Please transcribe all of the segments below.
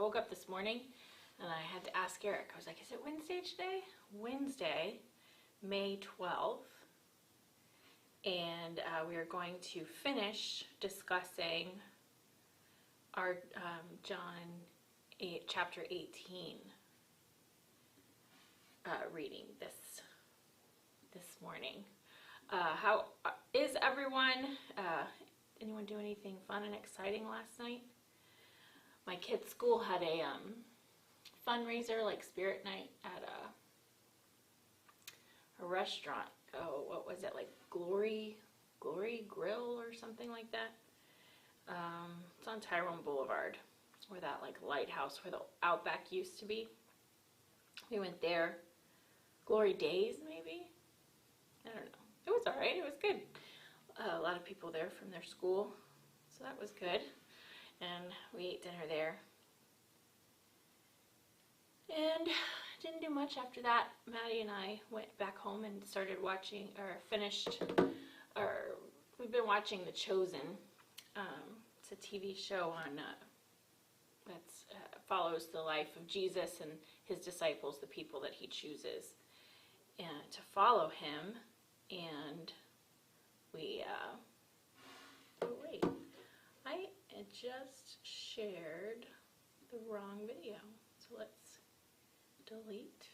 woke up this morning and I had to ask Eric. I was like, is it Wednesday today? Wednesday, May 12th. And we are going to finish discussing our John 8, chapter 18 reading this morning. How is everyone? Anyone do anything fun and exciting last night? My kids' school had a fundraiser, like spirit night, at a restaurant. Oh, what was it, like Glory Grill or something like that? It's on Tyrone Boulevard, where that like lighthouse where the Outback used to be. We went there. Glory Days, maybe? I don't know. It was all right. It was good. A lot of people there from their school, so that was good. And we ate dinner there. And didn't do much after that. Maddie and I went back home and started watching, or finished, or we've been watching The Chosen. It's a TV show on that follows the life of Jesus and his disciples, the people that he chooses to follow him. And we, oh wait, I just shared the wrong video. So let's delete.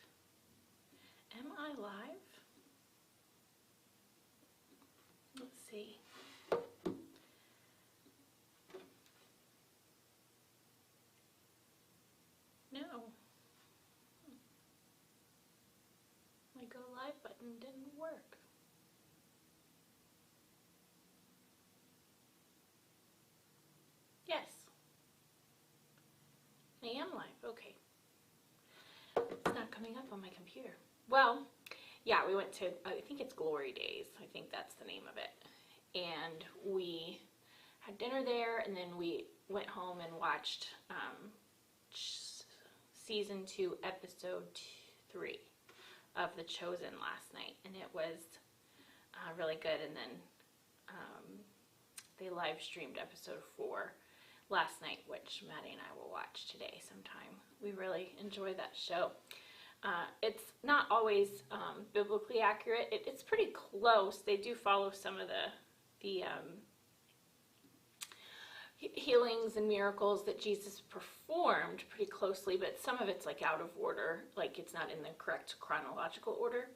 Am I live? Let's see. No. My go live button didn't work. Yes. I am live. Okay. It's not coming up on my computer. Well, yeah, we went to, I think it's Glory Days. I think that's the name of it. And we had dinner there, and then we went home and watched season 2, episode 3 of The Chosen last night. And it was really good. And then they live streamed episode 4 last night, which Maddie and I will watch today sometime. We really enjoy that show. It's not always biblically accurate. It's pretty close. They do follow some of the healings and miracles that Jesus performed pretty closely, but some of it's like out of order, like it's not in the correct chronological order,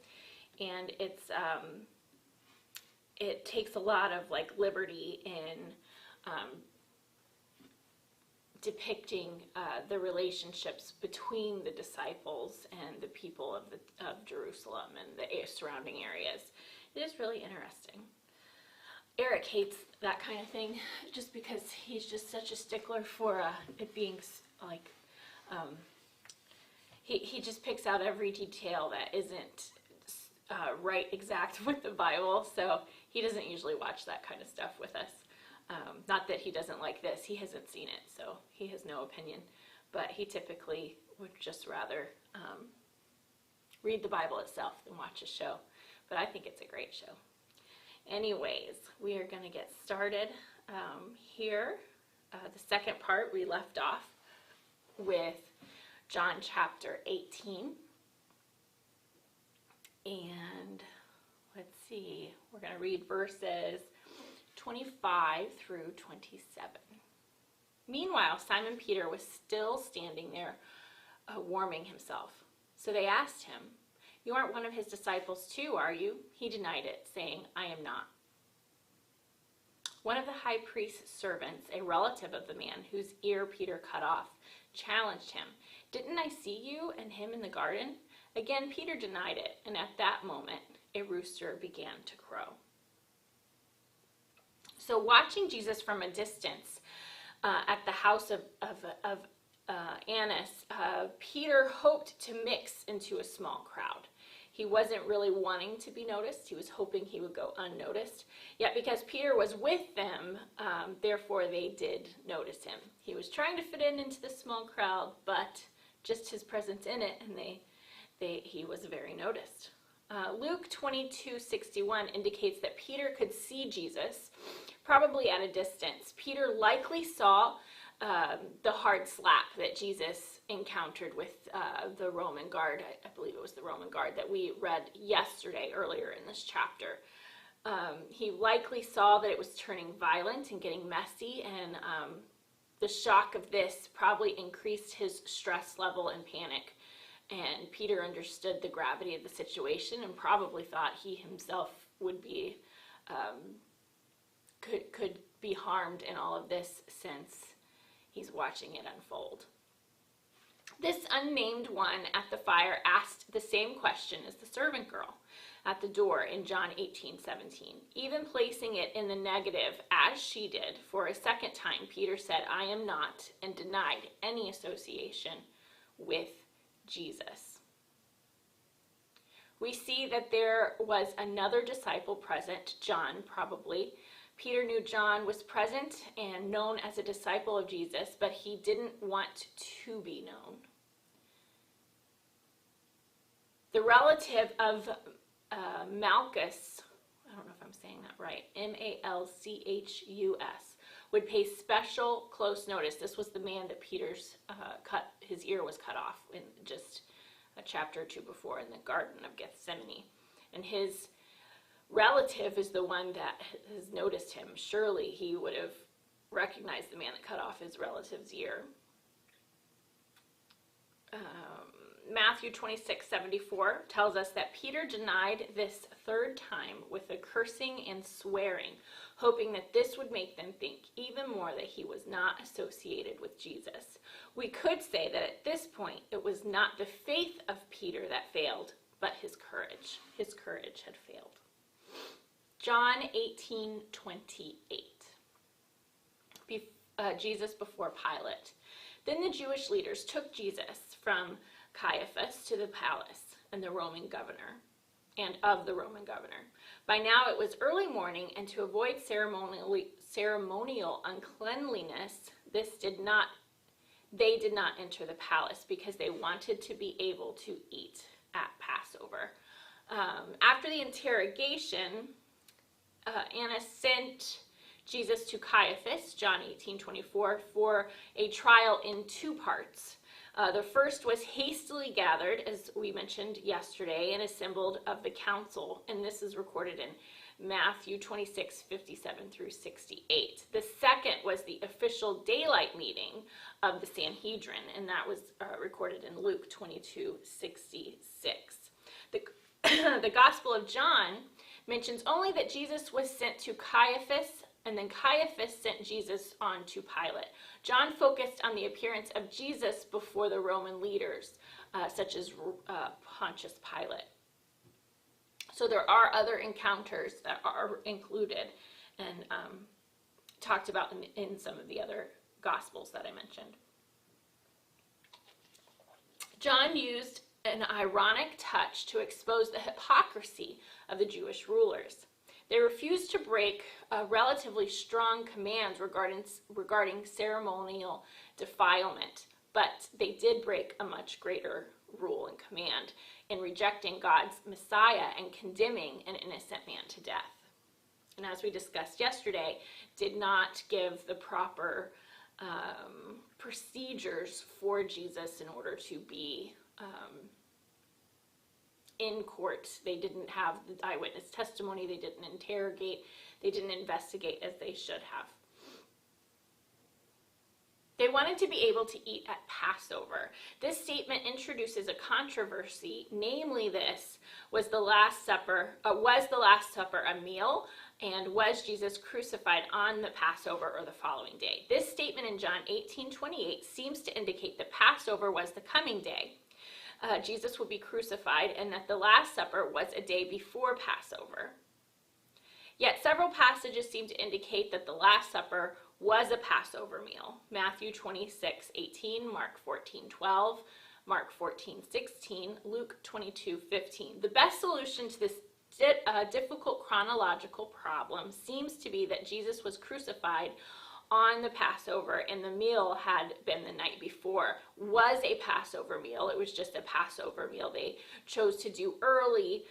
and it takes a lot of like liberty in depicting the relationships between the disciples and the people of Jerusalem and the surrounding areas. It is really interesting. Eric hates that kind of thing just because he's just such a stickler for it being like, he just picks out every detail that isn't right exact with the Bible, so he doesn't usually watch that kind of stuff with us. Not that he doesn't like this, he hasn't seen it, so he has no opinion, but he typically would just rather read the Bible itself than watch a show, but I think it's a great show. Anyways, we are going to get started here. The second part, we left off with John chapter 18, and let's see, we're going to read verses 25 through 27. Meanwhile, Simon Peter was still standing there, warming himself. So they asked him, "You aren't one of his disciples too, are you?" He denied it, saying, "I am not." One of the high priest's servants, a relative of the man whose ear Peter cut off, challenged him, "Didn't I see you and him in the garden?" Again, Peter denied it, and at that moment, a rooster began to crow. So watching Jesus from a distance at the house of Annas, Peter hoped to mix into a small crowd. He wasn't really wanting to be noticed. He was hoping he would go unnoticed. Yet because Peter was with them, therefore they did notice him. He was trying to fit into the small crowd, but just his presence in it, and he was very noticed. Luke 22:61 indicates that Peter could see Jesus, probably at a distance. Peter likely saw the hard slap that Jesus encountered with the Roman guard. I believe it was the Roman guard that we read yesterday earlier in this chapter. He likely saw that it was turning violent and getting messy, and the shock of this probably increased his stress level and panic. And Peter understood the gravity of the situation and probably thought he himself would be could be harmed in all of this, since he's watching it unfold. This unnamed one at the fire asked the same question as the servant girl at the door in John 18:17, even placing it in the negative as she did. For a second time, Peter said, "I am not," and denied any association with Jesus. We see that there was another disciple present, John probably. Peter knew John was present and known as a disciple of Jesus, but he didn't want to be known. The relative of Malchus, I don't know if I'm saying that right, Malchus, would pay special close notice. This was the man that Peter's his ear was cut off in just a chapter or two before in the Garden of Gethsemane. And his relative is the one that has noticed him. Surely he would have recognized the man that cut off his relative's ear. Matthew 26:74 tells us that Peter denied this third time with a cursing and swearing, hoping that this would make them think even more that he was not associated with Jesus. We could say that at this point it was not the faith of Peter that failed, but his courage. His courage had failed. John 18:28. Jesus before Pilate. Then the Jewish leaders took Jesus from Caiaphas to the palace and of the Roman governor. By now it was early morning, and to avoid ceremonial uncleanliness, they did not enter the palace because they wanted to be able to eat at Passover. After the interrogation, Annas sent Jesus to Caiaphas, John 18:24, for a trial in two parts. The first was hastily gathered, as we mentioned yesterday, and assembled of the council, and this is recorded in Matthew 26:57 through 68. The second was the official daylight meeting of the Sanhedrin, and that was recorded in Luke 22:66. The Gospel of John mentions only that Jesus was sent to Caiaphas, and then Caiaphas sent Jesus on to Pilate. John focused on the appearance of Jesus before the Roman leaders, such as Pontius Pilate. So there are other encounters that are included and talked about in some of the other Gospels that I mentioned. John used an ironic touch to expose the hypocrisy of the Jewish rulers. They refused to break relatively strong commands regarding ceremonial defilement, but they did break a much greater rule and command in rejecting God's Messiah and condemning an innocent man to death. And as we discussed yesterday, did not give the proper procedures for Jesus in order to be in court. They didn't have the eyewitness testimony. They didn't interrogate. They didn't investigate as they should have. They wanted to be able to eat at Passover. This statement introduces a controversy, namely this, was the Last Supper a meal, and was Jesus crucified on the Passover or the following day? This statement in John 18:28 seems to indicate that Passover was the coming day. Jesus would be crucified, and that the Last Supper was a day before Passover. Yet several passages seem to indicate that the Last Supper was a Passover meal. Matthew 26:18, Mark 14:12, Mark 14:16, Luke 22:15. The best solution to this difficult chronological problem seems to be that Jesus was crucified on the Passover, and the meal had been the night before. Was a Passover meal. It was just a Passover meal they chose to do early,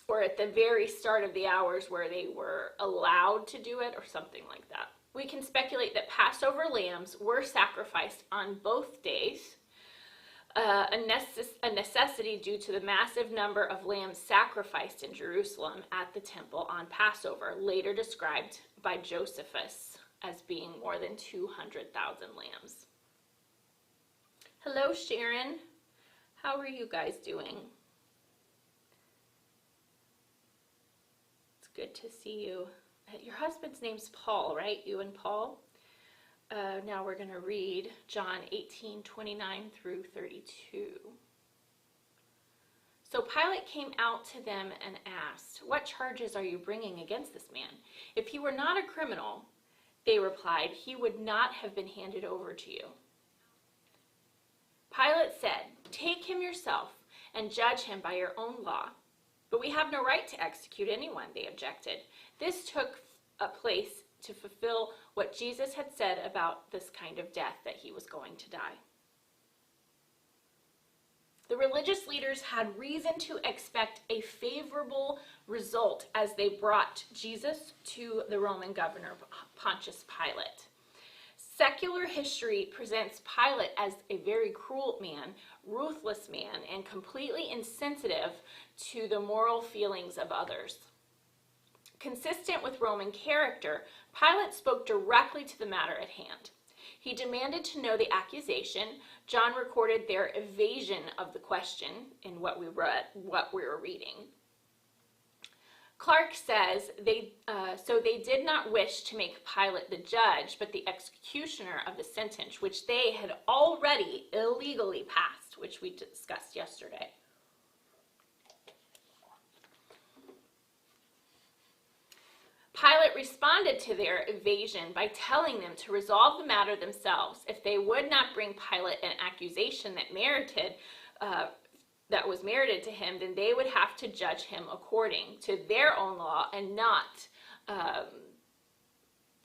or at the very start of the hours where they were allowed to do it, or something like that. We can speculate that Passover lambs were sacrificed on both days, a necessity due to the massive number of lambs sacrificed in Jerusalem at the temple on Passover, later described by Josephus as being more than 200,000 lambs. Hello, Sharon. How are you guys doing? It's good to see you. Your husband's name's Paul, right? You and Paul? Now we're going to read John 18:29 through 32. So Pilate came out to them and asked, "What charges are you bringing against this man? If he were not a criminal," they replied, "he would not have been handed over to you." Pilate said, "Take him yourself and judge him by your own law." "But we have no right to execute anyone," they objected. This took a place to fulfill what Jesus had said about this kind of death, that he was going to die. The religious leaders had reason to expect a favorable result as they brought Jesus to the Roman governor, Pontius Pilate. Secular history presents Pilate as a very cruel man, ruthless man, and completely insensitive to the moral feelings of others. Consistent with Roman character, Pilate spoke directly to the matter at hand. He demanded to know the accusation. John recorded their evasion of the question in what we were reading. Clark says so they did not wish to make Pilate the judge, but the executioner of the sentence, which they had already illegally passed, which we discussed yesterday. Pilate responded to their evasion by telling them to resolve the matter themselves. If they would not bring Pilate an accusation that was merited to him, then they would have to judge him according to their own law and not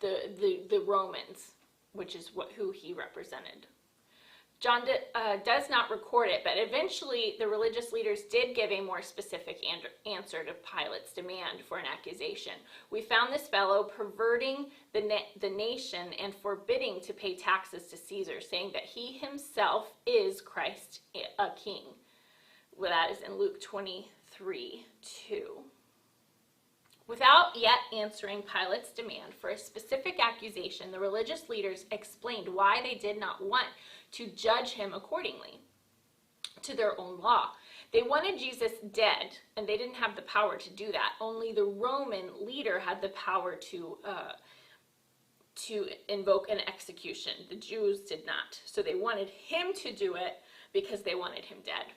the Romans, which is who he represented. John does not record it, but eventually the religious leaders did give a more specific answer to Pilate's demand for an accusation. "We found this fellow perverting the nation and forbidding to pay taxes to Caesar, saying that he himself is Christ, a king." Well, that is in Luke 23:2. Without yet answering Pilate's demand for a specific accusation, the religious leaders explained why they did not want to judge him accordingly to their own law. They wanted Jesus dead, and they didn't have the power to do that. Only the Roman leader had the power to invoke an execution. The Jews did not. So they wanted him to do it because they wanted him dead,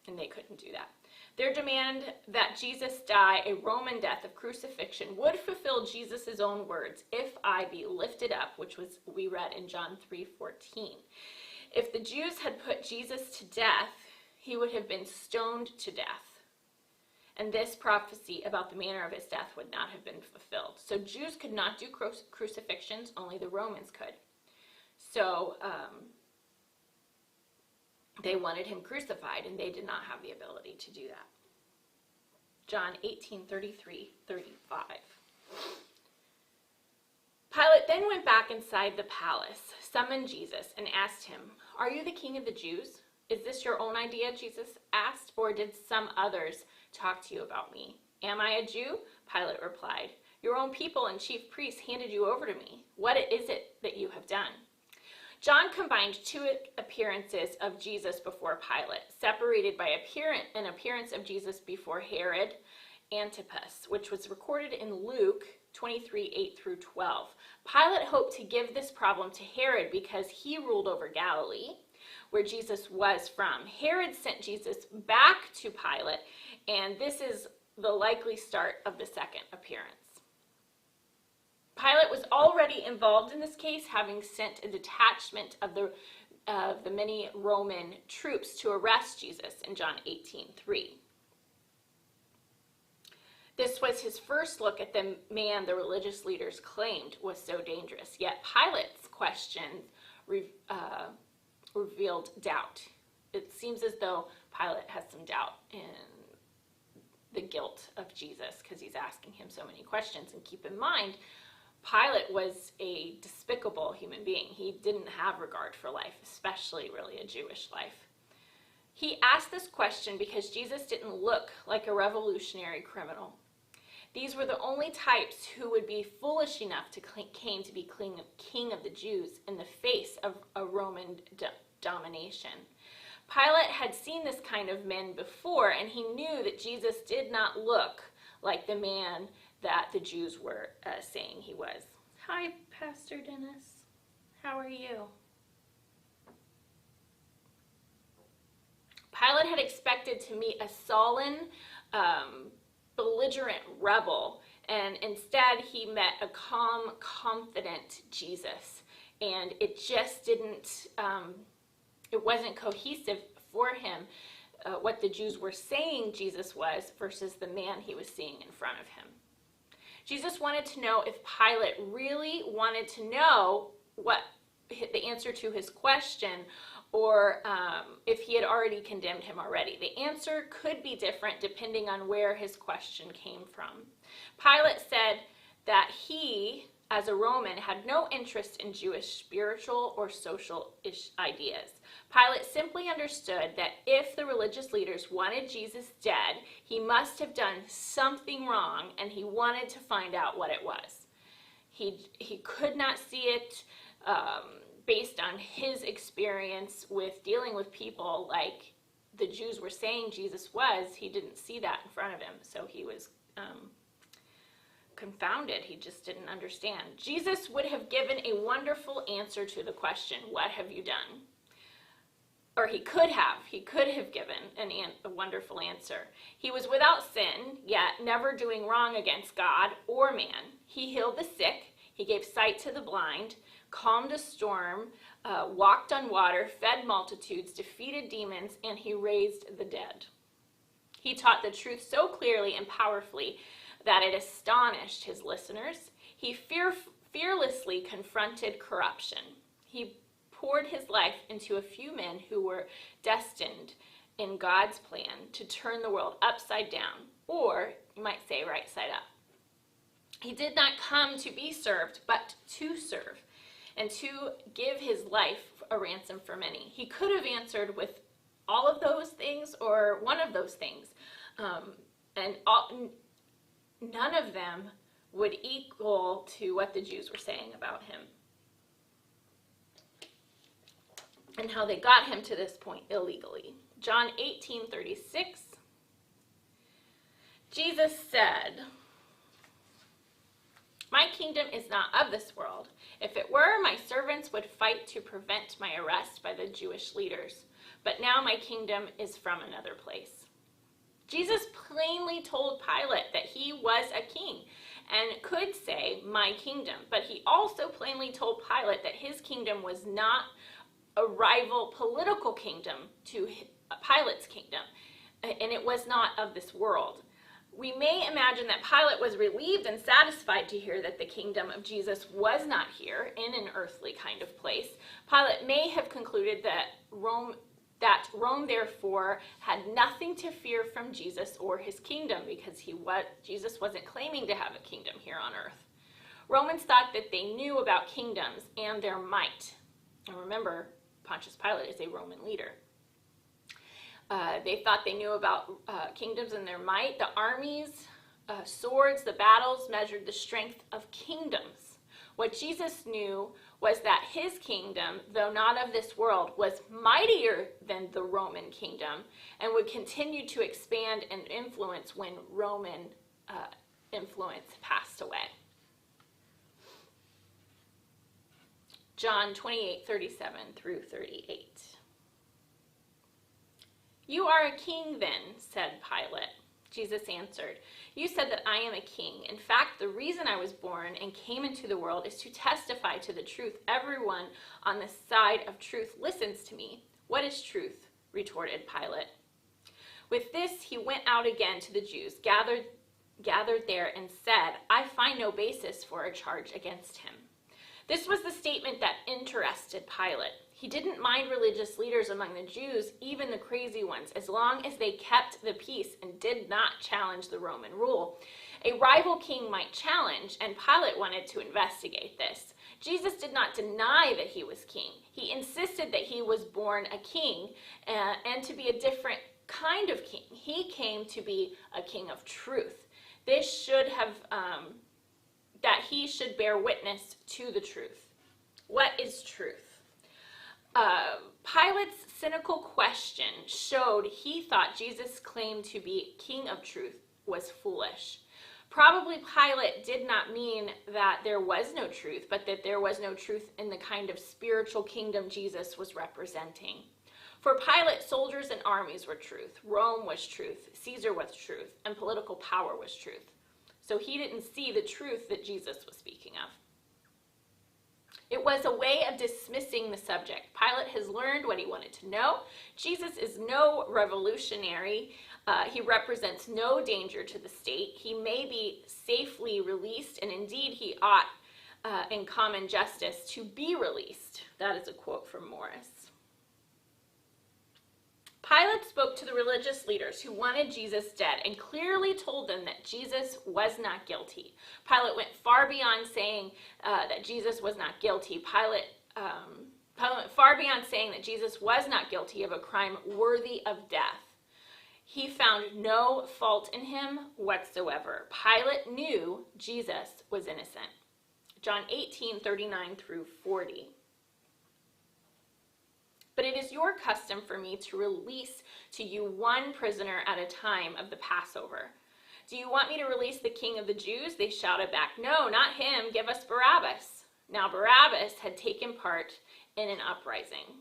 and they couldn't do that. Their demand that Jesus die a Roman death of crucifixion would fulfill Jesus' own words, "If I be lifted up," which we read in John 3:14. If the Jews had put Jesus to death, he would have been stoned to death. And this prophecy about the manner of his death would not have been fulfilled. So Jews could not do crucifixions, only the Romans could. So they wanted him crucified, and they did not have the ability to do that. John 18:33-35. Pilate then went back inside the palace, summoned Jesus, and asked him, "Are you the king of the Jews? Is this your own idea?" Jesus asked, "or did some others talk to you about me?" "Am I a Jew?" Pilate replied. "Your own people and chief priests handed you over to me. What is it that you have done?" John combined two appearances of Jesus before Pilate, separated by an appearance of Jesus before Herod Antipas, which was recorded in Luke 23:8-12. Pilate hoped to give this problem to Herod because he ruled over Galilee, where Jesus was from. Herod sent Jesus back to Pilate, and this is the likely start of the second appearance. Pilate was already involved in this case, having sent a detachment of the many Roman troops to arrest Jesus in John 18:3. This was his first look at the man the religious leaders claimed was so dangerous. Yet Pilate's question revealed doubt. It seems as though Pilate has some doubt in the guilt of Jesus because he's asking him so many questions. And keep in mind, Pilate was a despicable human being. He didn't have regard for life, especially really a Jewish life. He asked this question because Jesus didn't look like a revolutionary criminal. These were the only types who would be foolish enough to claim to be king of the Jews in the face of a Roman domination. Pilate had seen this kind of men before, and he knew that Jesus did not look like the man that the Jews were saying he was. Hi, Pastor Dennis. How are you? Pilate had expected to meet a sullen, belligerent rebel, and instead he met a calm, confident Jesus. And it just didn't, it wasn't cohesive for him what the Jews were saying Jesus was versus the man he was seeing in front of him. Jesus wanted to know if Pilate really wanted to know what the answer to his question, or if he had already condemned him already. The answer could be different depending on where his question came from. Pilate said that he, as a Roman, had no interest in Jewish spiritual or social ideas. Pilate simply understood that if the religious leaders wanted Jesus dead, he must have done something wrong, and he wanted to find out what it was. He could not see it based on his experience with dealing with people like the Jews were saying Jesus was. He didn't see that in front of him, so he was confounded. He just didn't understand. Jesus would have given a wonderful answer to the question, "What have you done?" Or he could have given a wonderful answer. He was without sin, yet never doing wrong against God or man. He healed the sick, he gave sight to the blind, calmed a storm, walked on water, fed multitudes, defeated demons, and he raised the dead. He taught the truth so clearly and powerfully that it astonished his listeners. He fearlessly confronted corruption. He poured his life into a few men who were destined in God's plan to turn the world upside down, or you might say right side up. He did not come to be served, but to serve, and to give his life a ransom for many. He could have answered with all of those things or one of those things, and none of them would equal to what the Jews were saying about him and how they got him to this point illegally. John 18:36, Jesus said, "My kingdom is not of this world. If it were, my servants would fight to prevent my arrest by the Jewish leaders. But now my kingdom is from another place." Jesus plainly told Pilate that he was a king and could say, "My kingdom." But he also plainly told Pilate that his kingdom was not a rival political kingdom to Pilate's kingdom, and it was not of this world. We may imagine that Pilate was relieved and satisfied to hear that the kingdom of Jesus was not here in an earthly kind of place. Pilate may have concluded that Rome therefore had nothing to fear from Jesus or his kingdom, because Jesus wasn't claiming to have a kingdom here on earth. Romans thought that they knew about kingdoms and their might. And remember, Pontius Pilate is a Roman leader. They thought they knew about kingdoms and their might. The armies, swords, the battles measured the strength of kingdoms. What Jesus knew was that his kingdom, though not of this world, was mightier than the Roman kingdom and would continue to expand and influence when Roman influence passed away. John 28:37 through 38. "You are a king then," said Pilate. Jesus answered, "You said that I am a king. In fact, the reason I was born and came into the world is to testify to the truth. Everyone on the side of truth listens to me." "What is truth?" retorted Pilate. With this, he went out again to the Jews, gathered there, and said, "I find no basis for a charge against him." This was the statement that interested Pilate. He didn't mind religious leaders among the Jews, even the crazy ones, as long as they kept the peace and did not challenge the Roman rule. A rival king might challenge, and Pilate wanted to investigate this. Jesus did not deny that he was king. He insisted that he was born a king and to be a different kind of king. He came to be a king of truth. This should have, that he should bear witness to the truth. What is truth? Pilate's cynical question showed he thought Jesus' claim to be king of truth was foolish. Probably Pilate did not mean that there was no truth, but that there was no truth in the kind of spiritual kingdom Jesus was representing. For Pilate, soldiers and armies were truth, Rome was truth, Caesar was truth, and political power was truth. So he didn't see the truth that Jesus was speaking of. It was a way of dismissing the subject. Pilate has learned what he wanted to know. Jesus is no revolutionary. He represents no danger to the state. He may be safely released, and indeed he ought, in common justice, to be released. That is a quote from Morris. Pilate spoke to the religious leaders who wanted Jesus dead and clearly told them that Jesus was not guilty. Pilate went far beyond saying that Jesus was not guilty. Pilate went far beyond saying that Jesus was not guilty of a crime worthy of death. He found no fault in him whatsoever. Pilate knew Jesus was innocent. John 18:39 through 40. But it is your custom for me to release to you one prisoner at a time of the Passover. Do you want me to release the king of the Jews? They shouted back, no, not him. Give us Barabbas. Now Barabbas had taken part in an uprising.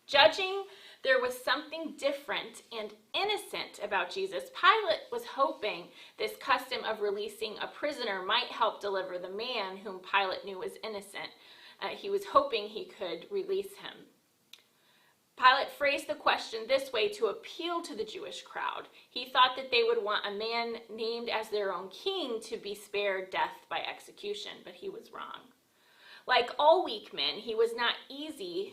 Judging there was something different and innocent about Jesus, Pilate was hoping this custom of releasing a prisoner might help deliver the man whom Pilate knew was innocent. He was hoping he could release him. Pilate phrased the question this way to appeal to the Jewish crowd. He thought that they would want a man named as their own king to be spared death by execution, but he was wrong. Like all weak men, he was not easy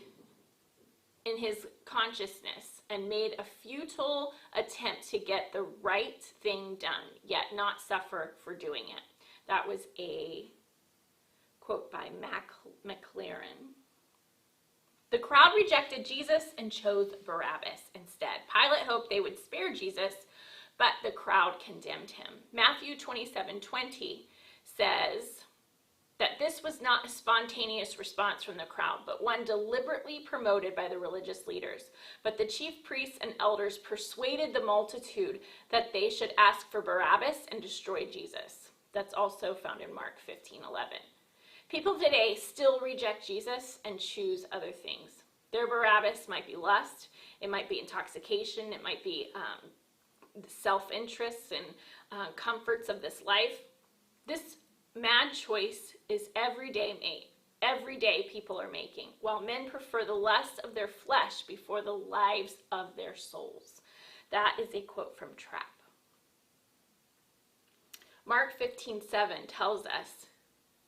in his consciousness and made a futile attempt to get the right thing done, yet not suffer for doing it. That was a quote by McLaren. The crowd rejected Jesus and chose Barabbas instead. Pilate hoped they would spare Jesus, but the crowd condemned him. Matthew 27:20 says that this was not a spontaneous response from the crowd, but one deliberately promoted by the religious leaders. But the chief priests and elders persuaded the multitude that they should ask for Barabbas and destroy Jesus. That's also found in Mark 15:11. People today still reject Jesus and choose other things. Their Barabbas might be lust, it might be intoxication, it might be self-interests and comforts of this life. This mad choice is every day made. Every day people are making, while men prefer the lusts of their flesh before the lives of their souls. That is a quote from Trapp. Mark 15:7 tells us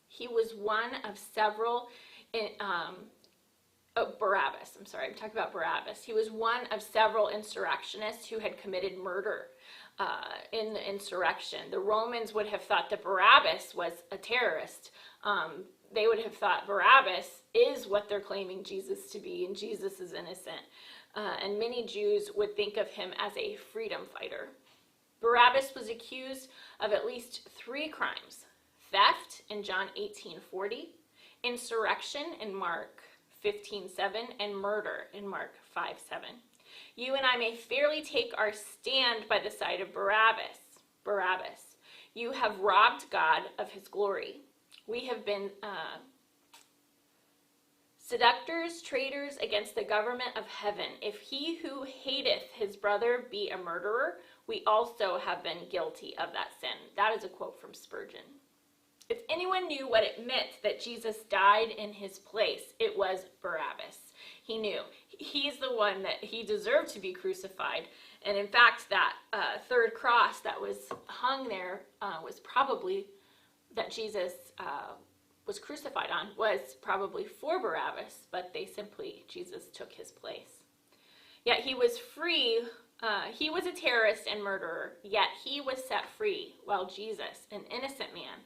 he was one of several, Barabbas, I'm sorry, I'm talking about Barabbas. He was one of several insurrectionists who had committed murder in the insurrection. The Romans would have thought that Barabbas was a terrorist. They would have thought Barabbas is what they're claiming Jesus to be, and Jesus is innocent. And many Jews would think of him as a freedom fighter. Barabbas was accused of at least 3 crimes: theft in John 18:40, insurrection in Mark 15:7, and murder in Mark 5:7. You and I may fairly take our stand by the side of Barabbas. You have robbed God of his glory. We have been seductors, traitors against the government of heaven. If he who hateth his brother be a murderer, we also have been guilty of that sin. That is a quote from Spurgeon. If anyone knew what it meant that Jesus died in his place, it was Barabbas. He knew. He's the one that he deserved to be crucified. And in fact, that third cross that was hung there was probably that Jesus was crucified on was probably for Barabbas, but Jesus took his place. Yet he was free. He was a terrorist and murderer, yet he was set free, while Jesus, an innocent man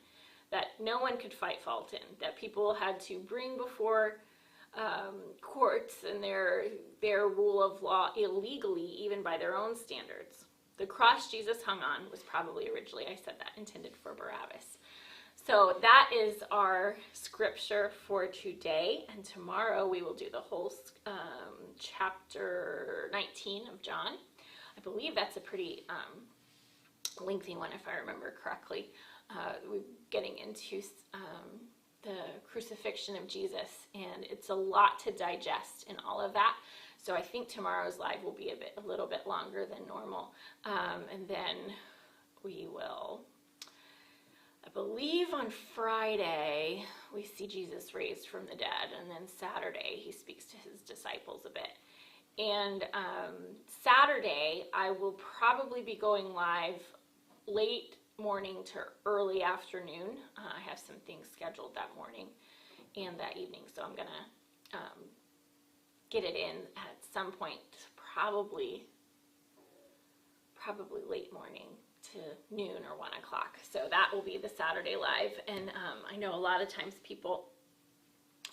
that no one could fight fault in, that people had to bring before courts and their rule of law illegally, even by their own standards. The cross Jesus hung on was probably originally, I said that, intended for Barabbas. So that is our scripture for today, and tomorrow we will do the whole chapter 19 of John. I believe that's a pretty lengthy one, if I remember correctly. We're getting into the crucifixion of Jesus, and it's a lot to digest in all of that. So I think tomorrow's live will be a little bit longer than normal, and then we will. I believe on Friday we see Jesus raised from the dead, and then Saturday he speaks to his disciples a bit. And Saturday I will probably be going live late morning to early afternoon. I have some things scheduled that morning and that evening, so I'm going to get it in at some point, probably late morning to noon or 1 o'clock. So that will be the Saturday live. And I know a lot of times people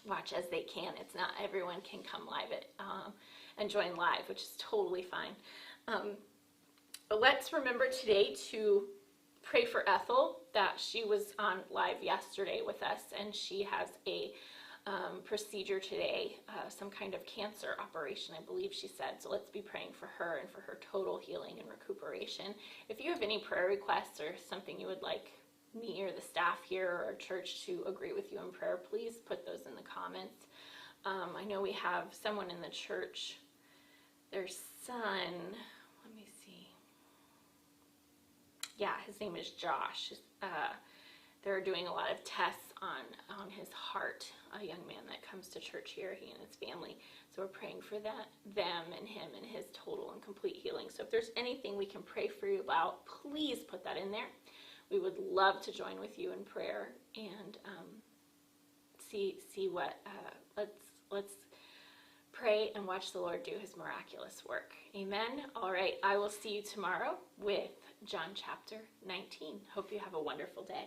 watch as they can. It's not everyone can come live and join live, which is totally fine. But let's remember today to pray for Ethel, that she was on live yesterday with us, and she has a procedure today, some kind of cancer operation, I believe she said. So let's be praying for her and for her total healing and recuperation. If you have any prayer requests or something you would like me or the staff here or our church to agree with you in prayer, please put those in the comments. I know we have someone in the church, their son, let me see. Yeah, his name is Josh. They're doing a lot of tests on his heart, a young man that comes to church here, he and his family. So we're praying for them and him and his total and complete healing. So if there's anything we can pray for you about, please put that in there. We would love to join with you in prayer and see what, let's pray and watch the Lord do his miraculous work. Amen. All right, I will see you tomorrow with John chapter 19. Hope you have a wonderful day.